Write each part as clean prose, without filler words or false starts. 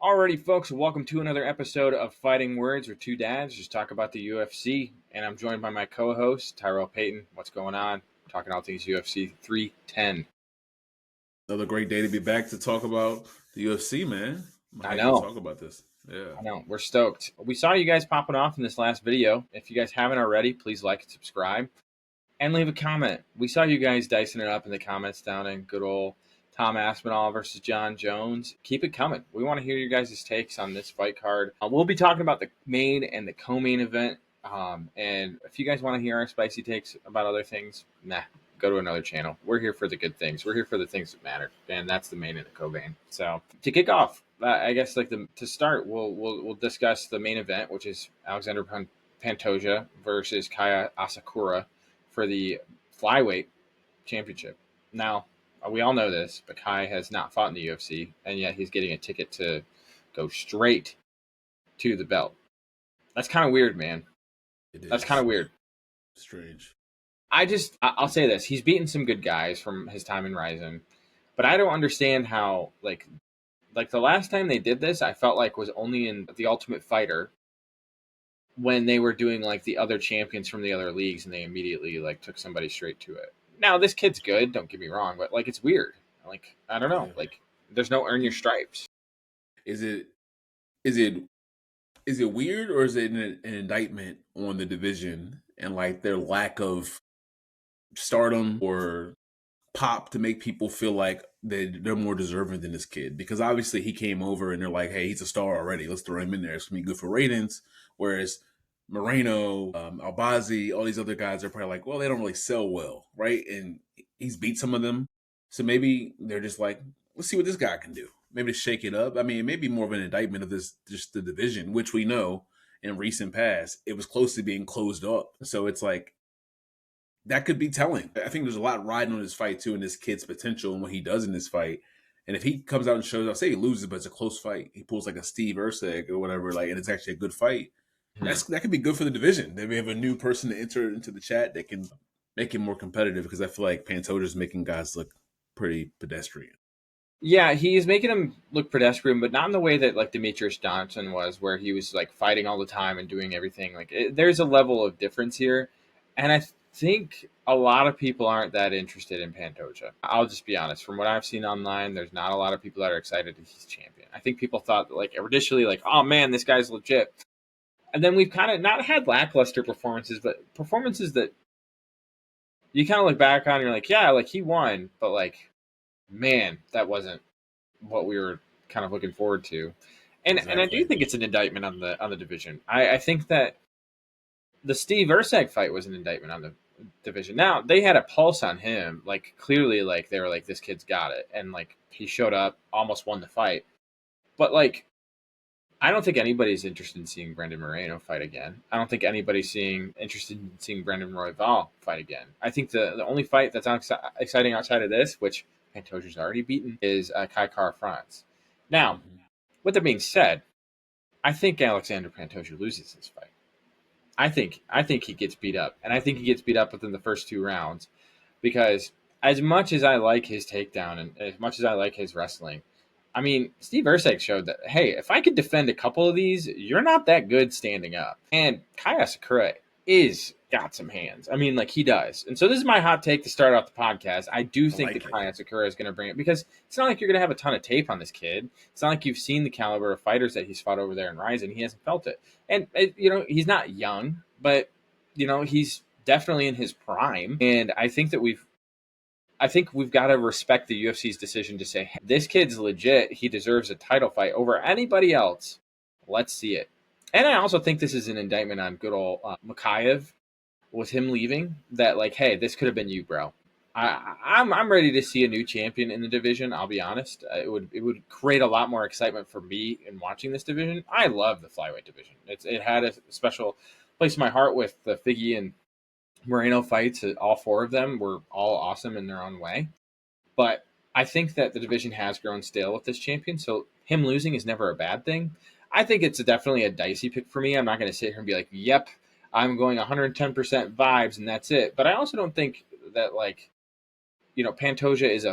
Alrighty, folks, welcome to another episode of Fighting Words, where two dads just talk about the UFC. And I'm joined by my co-host, Tyrell Payton. What's going on? Talking all things UFC 310. Another great day to be back to talk about the UFC, man. I'm I hyped to know, talk about this. Yeah. I know. We're stoked. We saw you guys popping off in this last video. If you guys haven't already, please like and subscribe. And leave a comment. We saw you guys dicing it up in the comments down in good old Tom Aspinall versus John Jones. Keep it coming. We want to hear your guys' takes on this fight card. We'll be talking about the main and the co-main event. And if you guys want to hear our spicy takes about other things, go to another channel. We're here for the good things. We're here for the things that matter, and that's the main and the co-main. So to kick off, I guess to start, we'll discuss the main event, which is Alexander Pantoja versus Kaya Asakura for the flyweight championship. Now, we all know this, but Kai has not fought in the UFC, and yet he's getting a ticket to go straight to the belt. That's kind of weird, man. That's kind of weird. Strange. I'll say this: he's beaten some good guys from his time in Ryzen, but I don't understand how like the last time they did this, I felt like was only in the Ultimate Fighter when they were doing like the other champions from the other leagues, and they immediately like took somebody straight to it. Now this kid's good, don't get me wrong, but like it's weird. Like I don't know, Yeah. like there's no earn your stripes. Is it is it is it weird, or is it an indictment on the division and like their lack of stardom or pop to make people feel like they're more deserving than this kid? Because obviously he came over and they're like, hey, he's a star already. Let's throw him in there. It's gonna be good for ratings. Whereas Moreno, Albazi, all these other guys are probably like, well, they don't really sell well, right? And he's beat some of them, so maybe they're just like, let's see what this guy can do. Maybe to shake it up. I mean, it may be more of an indictment of this, just the division, which we know in recent past it was close to being closed up. So it's like that could be telling. I think there's a lot riding on this fight too, and this kid's potential and what he does in this fight. And if he comes out and shows, I'll say he loses, but it's a close fight. He pulls like a Steve Erceg or whatever, like, and it's actually a good fight. That could be good for the division. They may have a new person to enter into the chat that can make it more competitive, because I feel like Pantoja's making guys look pretty pedestrian. Yeah, he's making him look pedestrian, but not in the way that like Demetrius Johnson was, where he was like fighting all the time and doing everything. There's a level of difference here, and I think a lot of people aren't that interested in Pantoja. I'll just be honest. From what I've seen online, there's not a lot of people that are excited that he's champion. I think people thought like initially like, oh man, this guy's legit, and then we've kind of not had lackluster performances, but performances that you kind of look back on and you're like, yeah, like he won, but like, man, that wasn't what we were kind of looking forward to. And I do Exactly. think it's an indictment on the division. I think that the Steve Erceg fight was an indictment on the division. Now they had a pulse on him, like clearly, like they were like, this kid's got it, and like he showed up, almost won the fight. But like, I don't think anybody's interested in seeing Brandon Moreno fight again. I don't think anybody's interested in seeing Brandon Royval fight again. I think the only fight that's exciting outside of this, which Pantoja's already beaten, is Kai Kara France. Now, Mm-hmm. with that being said, I think Alexander Pantoja loses this fight. I think he gets beat up, and I think he gets beat up within the first two rounds, because as much as I like his takedown and as much as I like his wrestling, I mean, Steve Erceg showed that, hey, if I could defend a couple of these, you're not that good standing up. And Kaya Sakura is got some hands. I mean, like he does. And so this is my hot take to start off the podcast. I do I think like that it. Kaya Sakura is going to bring it, because it's not like you're going to have a ton of tape on this kid. It's not like you've seen the caliber of fighters that he's fought over there in Ryzen. He hasn't felt it. And, he's not young, but, he's definitely in his prime. And I think we've got to respect the UFC's decision to say, hey, this kid's legit. He deserves a title fight over anybody else. Let's see it. And I also think this is an indictment on good old Makayev with him leaving. That like, hey, this could have been you, bro. I'm ready to see a new champion in the division. I'll be honest. It would create a lot more excitement for me in watching this division. I love the flyweight division. It had a special place in my heart with the Figgy and Moreno fights. All four of them were all awesome in their own way. But I think that the division has grown stale with this champion, so him losing is never a bad thing. I think it's definitely a dicey pick for me. I'm not going to sit here and be like, yep, I'm going 110% vibes and that's it. But I also don't think that, like, Pantoja is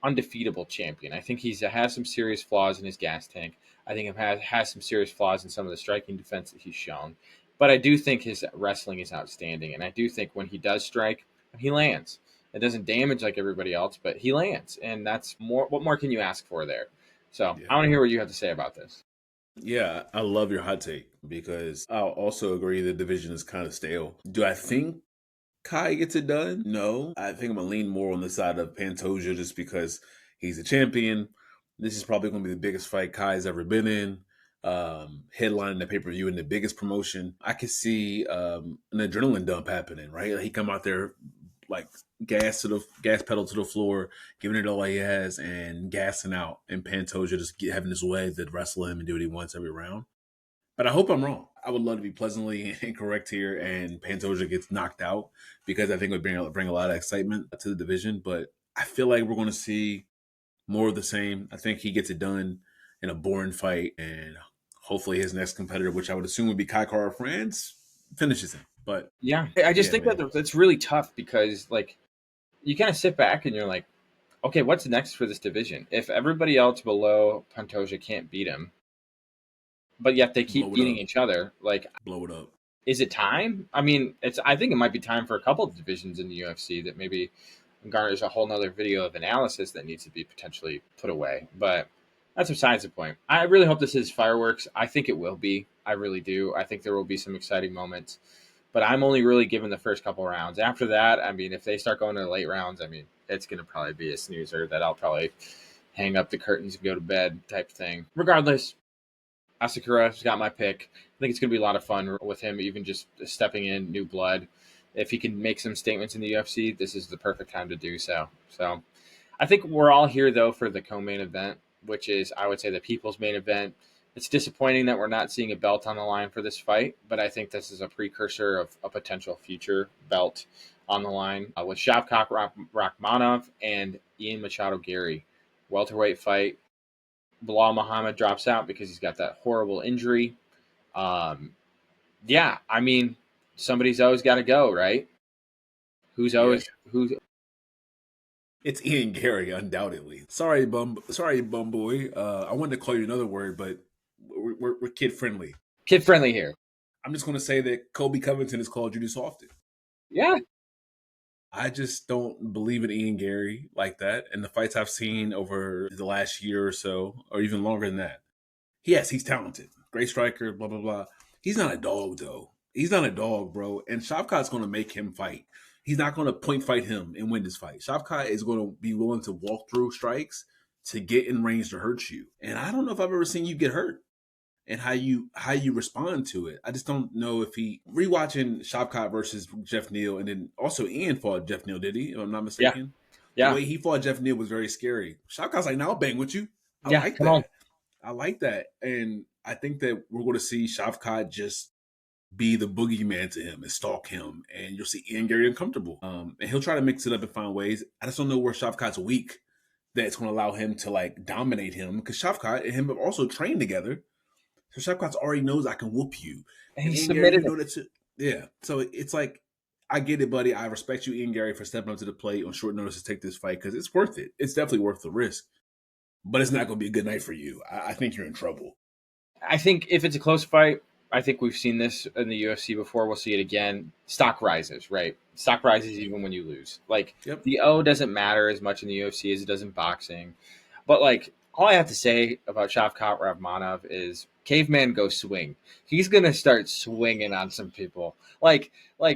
undefeatable champion. I think has some serious flaws in his gas tank. I think it has some serious flaws in some of the striking defense that he's shown. But I do think his wrestling is outstanding, and I do think when he does strike, he lands. It doesn't damage like everybody else, but he lands, and that's more. What more can you ask for there? So I Yeah. want to hear what you have to say about this. Yeah, I love your hot take because I'll also agree the division is kind of stale. Do I think Kai gets it done? No. I think I'm going to lean more on the side of Pantoja just because he's a champion. This is probably going to be the biggest fight Kai's ever been in. Headlining the pay-per-view in the biggest promotion. I could see an adrenaline dump happening, right? Like he come out there like gas pedal to the floor, giving it all he has and gassing out, and Pantoja just having his way to wrestle him and do what he wants every round. But I hope I'm wrong. I would love to be pleasantly incorrect here and Pantoja gets knocked out because I think it would bring a lot of excitement to the division. But I feel like we're going to see more of the same. I think he gets it done in a boring fight, and hopefully his next competitor, which I would assume would be Kai Kara France, finishes him. But Yeah, I just yeah, think man. that that's really tough because like you kind of sit back and you're like, okay, what's next for this division? If everybody else below Pantoja can't beat him, but yet they keep Blow it beating up. each other, like, Blow it up. is it time? I mean, it's. I think it might be time for a couple of divisions in the UFC that maybe garners a whole nother video of analysis that needs to be potentially put away. But that's besides the point. I really hope this is fireworks. I think it will be. I really do. I think there will be some exciting moments. But I'm only really given the first couple rounds. After that, I mean, if they start going to the late rounds, I mean, it's going to probably be a snoozer that I'll probably hang up the curtains and go to bed type thing. Regardless, Asakura's got my pick. I think it's going to be a lot of fun with him, even just stepping in new blood. If he can make some statements in the UFC, this is the perfect time to do so. So I think we're all here, though, for the co-main event, which is, I would say, the people's main event. It's disappointing that we're not seeing a belt on the line for this fight, but I think this is a precursor of a potential future belt on the line with Shavkat Rakhmonov and Ian Machado Garry. Welterweight fight. Bilal Muhammad drops out because he's got that horrible injury. Um, yeah, I mean, somebody's always got to go, right? Who's Yeah. always who's It's Ian Garry, undoubtedly. Sorry, bum boy. I wanted to call you another word, but we're kid friendly. kid friendly here? I'm just going to say that Kobe Covington has called you this often. Yeah, I just don't believe in Ian Garry like that. And the fights I've seen over the last year or so, or even longer than that, yes, he's talented, great striker, blah blah blah. He's not a dog though. He's not a dog, bro. And Shavkat's going to make him fight. He's not going to point fight him and win this fight. Shavkat is going to be willing to walk through strikes to get in range to hurt you. And I don't know if I've ever seen you get hurt and how you respond to it. I just don't know if he rewatching Shavkat versus Jeff Neal, and then also Ian fought Jeff Neal, did he? If I'm not yeah, mistaken. The yeah, way he fought Jeff Neal was very scary. Shavkat's like, "Now I'll bang with you." I yeah. like Come on. that. I like that, and I think that we're going to see Shavkat just be the boogeyman to him and stalk him, and you'll see Ian Garry uncomfortable. And he'll try to mix it up and find ways. I just don't know where Shavkat's weak that's going to allow him to like dominate him because Shavkat and him have also trained together. So Shavkat already knows I can whoop you, And and he Ian Garry, you submitted him. know that too. Yeah, so it's like I get it, buddy. I respect you, Ian Garry, for stepping up to the plate on short notice to take this fight because it's worth it. It's definitely worth the risk, but it's not going to be a good night for you. I think you're in trouble. I think if it's a close fight, I think we've seen this in the UFC before. We'll see it again. Stock rises, right? Stock rises even when you lose. Like Yep. the O doesn't matter as much in the UFC as it does in boxing. But like all I have to say about Shavkat Rakhmonov is caveman go swing. He's gonna start swinging on some people. Like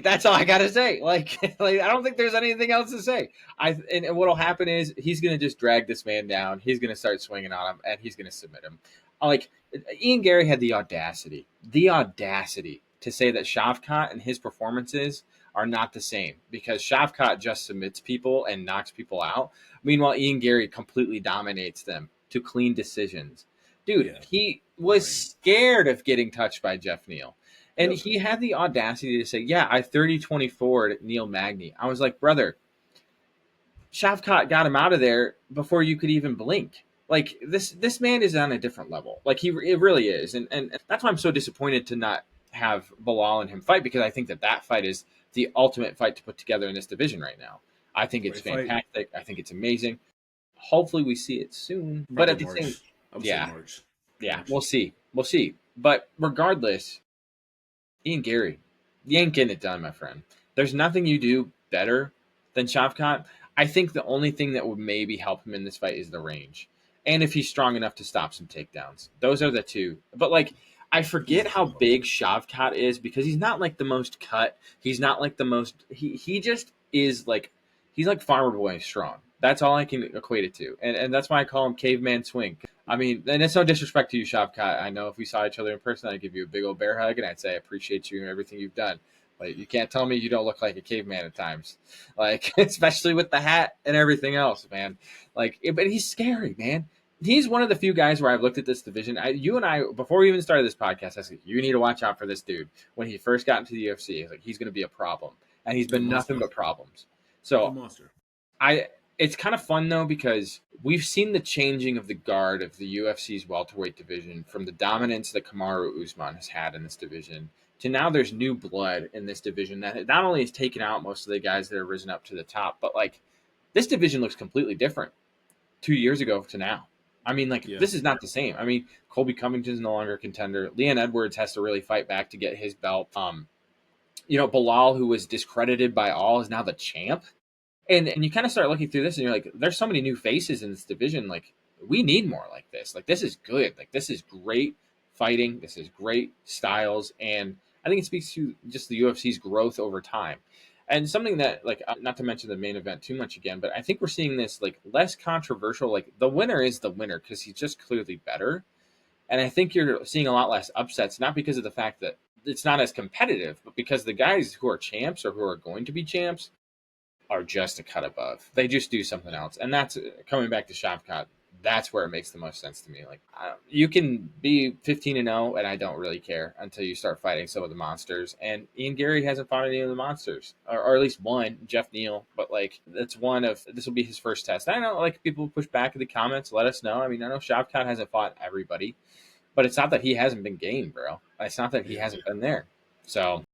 that's all I gotta say. Like I don't think there's anything else to say. And what'll happen is he's gonna just drag this man down. He's gonna start swinging on him, and he's gonna submit him. Like Ian Garry had the audacity to say that Shavkat and his performances are not the same because Shavkat just submits people and knocks people out. Meanwhile, Ian Garry completely dominates them to clean decisions. Dude, Yeah. he was Right. scared of getting touched by Jeff Neal. And Yep. he had the audacity to say, yeah, I 30-24 at Neil Magny. I was like, brother, Shavkat got him out of there before you could even blink. Like this man is on a different level. Like it really is, and that's why I'm so disappointed to not have Bilal and him fight because I think that fight is the ultimate fight to put together in this division right now. I think it's Great fight. fantastic. I think it's amazing. Hopefully we see it soon. But Probably at the same, March. I would say yeah, March. yeah, March. we'll see. We'll see. But regardless, Ian Garry, you ain't getting it done, my friend. There's nothing you do better than Shavkat. I think the only thing that would maybe help him in this fight is the range. And if he's strong enough to stop some takedowns. Those are the two. But like I He's forget how dumb. big Shavkat is because he's not like the most cut. He's not like the most he just is like he's like Farmer Boy strong. That's all I can equate it to. And that's why I call him Caveman Swing. I mean, and it's no disrespect to you, Shavkat. I know if we saw each other in person, I'd give you a big old bear hug and I'd say I appreciate you and everything you've done. But you can't tell me you don't look like a caveman at times, like especially with the hat and everything else, man. Like, but he's scary, man. He's one of the few guys where I've looked at this division. You and I, before we even started this podcast, I said you need to watch out for this dude. When he first got into the UFC, I was like, he's going to be a problem, and he's He's a been nothing monster. but problems. He's a So monster. I it's kind of fun though because we've seen the changing of the guard of the UFC's welterweight division from the dominance that Kamaru Usman has had in this division to now there's new blood in this division that not only has taken out most of the guys that have risen up to the top, but like this division looks completely different 2 years ago to now. I mean, like Yeah. this is not the same. I mean, Colby Covington's no longer a contender. Leon Edwards has to really fight back to get his belt. Bilal, who was discredited by all, is now the champ. And you kind of start looking through this and you're like, there's so many new faces in this division. Like, we need more like this. Like, this is good. Like, this is great fighting. This is great styles. And I think it speaks to just the UFC's growth over time. And something that, like, not to mention the main event too much again, but I think we're seeing this, like, less controversial. Like, the winner is the winner because he's just clearly better. And I think you're seeing a lot less upsets, not because of the fact that it's not as competitive, but because the guys who are champs or who are going to be champs are just a cut above. They just do something else, and that's coming back to Shavkat. That's where it makes the most sense to me. Like you can be 15-0, and I don't really care until you start fighting some of the monsters. And Ian Garry hasn't fought any of the monsters, or at least one, Jeff Neal. But like that's one of this will be his first test. I know like people push back in the comments. Let us know. I mean, I know Shavkat hasn't fought everybody, but it's not that he hasn't been game, bro. It's not that he Yeah. hasn't been there. So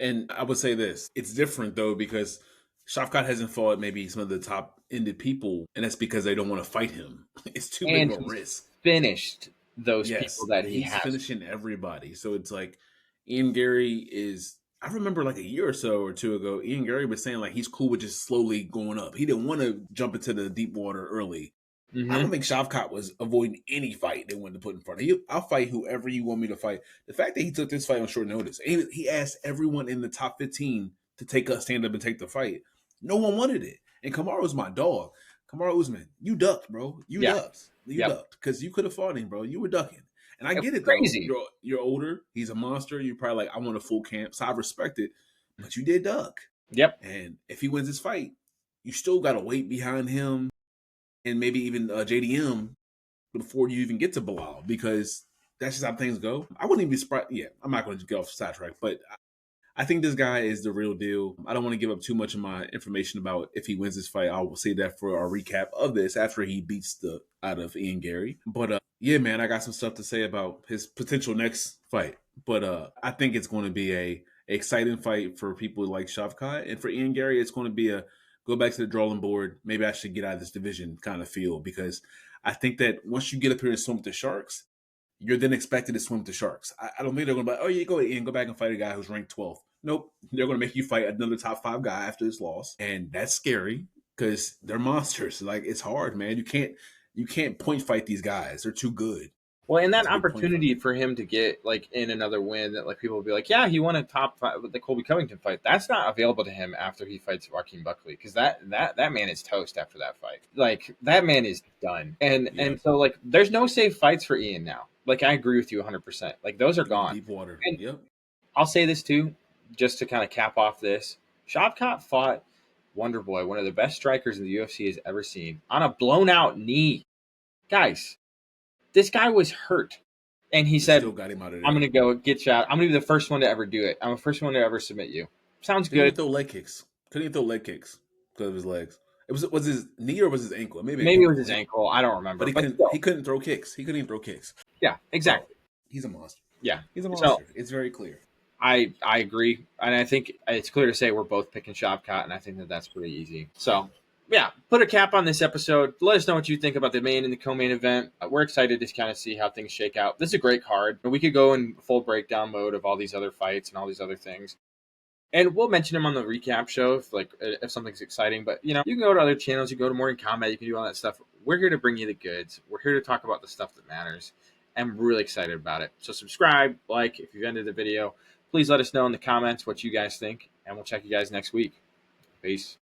And I would say this: it's different though because Shavkat hasn't fought maybe some of the top ended people, and that's because they don't want to fight him. It's too big and of a he's risk. finished those people Yes, that he he's has. finishing everybody. So it's like Ian Garry is. I remember like a year or so or two ago, Ian Garry was saying like he's cool with just slowly going up. He didn't want to jump into the deep water early. I Mm-hmm. don't think Shavkat was avoiding any fight they wanted to put in front of you. I'll fight whoever you want me to fight. The fact that he took this fight on short notice, he asked everyone in the top 15 to stand up and take the fight. No one wanted it. And Kamaru's my dog. Kamaru Usman, you ducked, bro. You Yeah. ducked. You Yep. ducked because you could have fought him, bro. You were ducking. And I It get was it though. crazy. You're older. He's a monster. You're probably like, I want a full camp. So I respect it. But you did duck. Yep. And if he wins this fight, you still got to wait behind him and maybe even JDM before you even get to Bilal because that's just how things go. I wouldn't even be surprised. Yeah, I'm not going to get off sidetrack, but I think this guy is the real deal. I don't want to give up too much of my information about if he wins this fight. I will say that for our recap of this after he beats the out of Ian Garry. But yeah, man, I got some stuff to say about his potential next fight. But I think it's going to be a exciting fight for people like Shavkat, and for Ian Garry, it's going to be a go back to the drawing board. Maybe I should get out of this division kind of feel because I think that once you get up here and swim with the Sharks, you're then expected to swim with the Sharks. I don't think they're going to be like, oh, yeah, go ahead and go back and fight a guy who's ranked 12th. Nope. They're going to make you fight another top 5 guy after this loss. And that's scary because they're monsters. Like, it's hard, man. You can't point fight these guys. They're too good Well, and that to get point opportunity fighting. for him to get like in another win that like people will be like, yeah, he won a top five with the Colby Covington fight. That's not available to him after he fights Joaquin Buckley because that man is toast after that fight. Like that man is done. And Yeah. and so like there's no safe fights for Ian now. Like I agree with you 100%. Like those are You're going gone. deep water. And Yep. I'll say this too, just to kind of cap off this. Shavkat fought Wonder Boy, one of the best strikers in the UFC has ever seen, on a blown out knee. Guys, this guy was hurt. And he Still said, got him out of I'm there. going to go get you out. I'm going to be the first one to ever do it. I'm the first one to ever submit you. Sounds Couldn't even good. throw leg kicks. Couldn't even throw leg kicks because of his legs. It was his knee or was his ankle? Maybe Maybe it was ankle. his ankle. I don't But remember. But still. he couldn't throw kicks. He couldn't even throw kicks. Yeah, So exactly. he's a monster. Yeah. He's a So monster. It's very clear. I agree. And I think it's clear to say we're both picking Shavkat, and I think that that's pretty easy. So yeah, put a cap on this episode. Let us know what you think about the main and the co-main event. We're excited to kind of see how things shake out. This is a great card. We could go in full breakdown mode of all these other fights and all these other things. And we'll mention them on the recap show if something's exciting. But you can go to other channels. You can go to Morning Combat. You can do all that stuff. We're here to bring you the goods. We're here to talk about the stuff that matters. I'm really excited about it. So subscribe, like if you've ended the video. Please let us know in the comments what you guys think, and we'll check you guys next week. Peace.